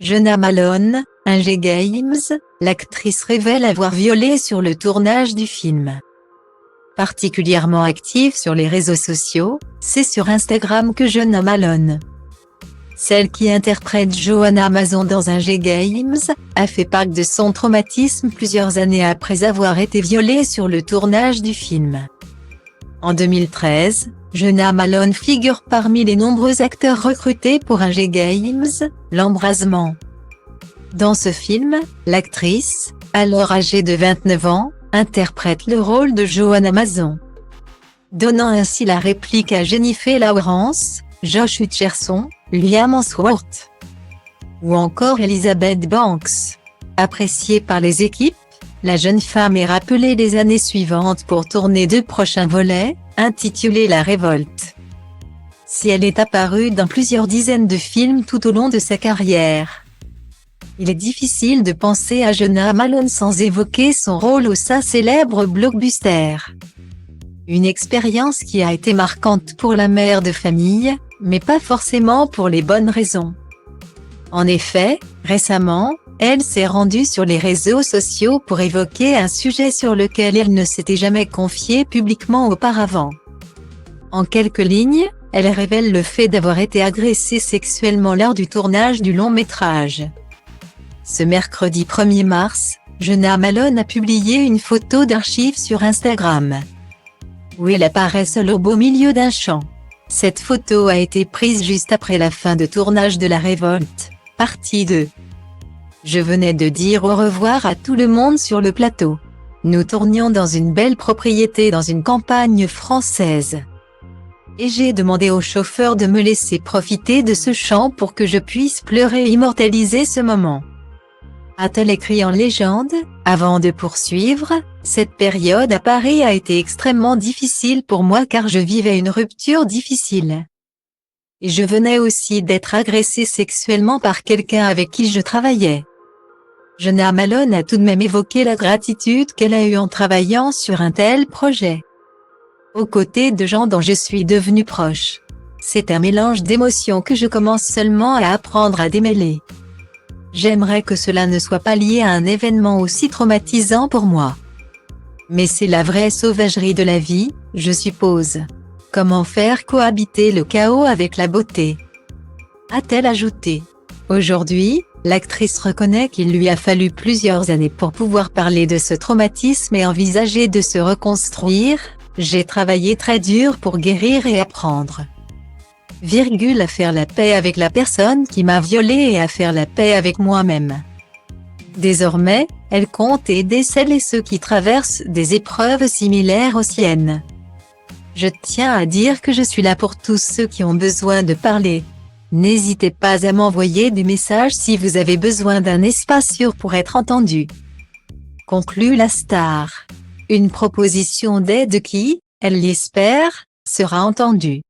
Jenna Malone, Hunger Games, l'actrice révèle avoir violé sur le tournage du film. Particulièrement active sur les réseaux sociaux, c'est sur Instagram que Jenna Malone, celle qui interprète Joanna Mason dans Hunger Games, a fait part de son traumatisme plusieurs années après avoir été violée sur le tournage du film. En 2013, Jenna Malone figure parmi les nombreux acteurs recrutés pour Hunger Games, l'embrasement. Dans ce film, l'actrice, alors âgée de 29 ans, interprète le rôle de Joanna Mason, donnant ainsi la réplique à Jennifer Lawrence, Josh Hutcherson, Liam Hemsworth ou encore Elizabeth Banks. Appréciée par les équipes, la jeune femme est rappelée les années suivantes pour tourner deux prochains volets, intitulés La Révolte. Si elle est apparue dans plusieurs dizaines de films tout au long de sa carrière, il est difficile de penser à Jenna Malone sans évoquer son rôle au sein célèbre blockbuster. Une expérience qui a été marquante pour la mère de famille, mais pas forcément pour les bonnes raisons. En effet, récemment, elle s'est rendue sur les réseaux sociaux pour évoquer un sujet sur lequel elle ne s'était jamais confiée publiquement auparavant. En quelques lignes, elle révèle le fait d'avoir été agressée sexuellement lors du tournage du long-métrage. Ce mercredi 1er mars, Jenna Malone a publié une photo d'archives sur Instagram, où elle apparaît seule au beau milieu d'un champ. Cette photo a été prise juste après la fin de tournage de La Révolte, partie 2. Je venais de dire au revoir à tout le monde sur le plateau. Nous tournions dans une belle propriété dans une campagne française. Et j'ai demandé au chauffeur de me laisser profiter de ce champ pour que je puisse pleurer et immortaliser ce moment, a-t-elle écrit en légende. Avant de poursuivre, cette période à Paris a été extrêmement difficile pour moi car je vivais une rupture difficile. Et je venais aussi d'être agressée sexuellement par quelqu'un avec qui je travaillais. Jenna Malone a tout de même évoqué la gratitude qu'elle a eue en travaillant sur un tel projet, aux côtés de gens dont je suis devenue proche. C'est un mélange d'émotions que je commence seulement à apprendre à démêler. J'aimerais que cela ne soit pas lié à un événement aussi traumatisant pour moi. Mais c'est la vraie sauvagerie de la vie, je suppose. Comment faire cohabiter le chaos avec la beauté, a-t-elle ajouté. Aujourd'hui, l'actrice reconnaît qu'il lui a fallu plusieurs années pour pouvoir parler de ce traumatisme et envisager de se reconstruire. J'ai travaillé très dur pour guérir et apprendre, à faire la paix avec la personne qui m'a violée et à faire la paix avec moi-même. Désormais, elle compte aider celles et ceux qui traversent des épreuves similaires aux siennes. Je tiens à dire que je suis là pour tous ceux qui ont besoin de parler. N'hésitez pas à m'envoyer des messages si vous avez besoin d'un espace sûr pour être entendu, conclut la star. Une proposition d'aide qui, elle l'espère, sera entendue.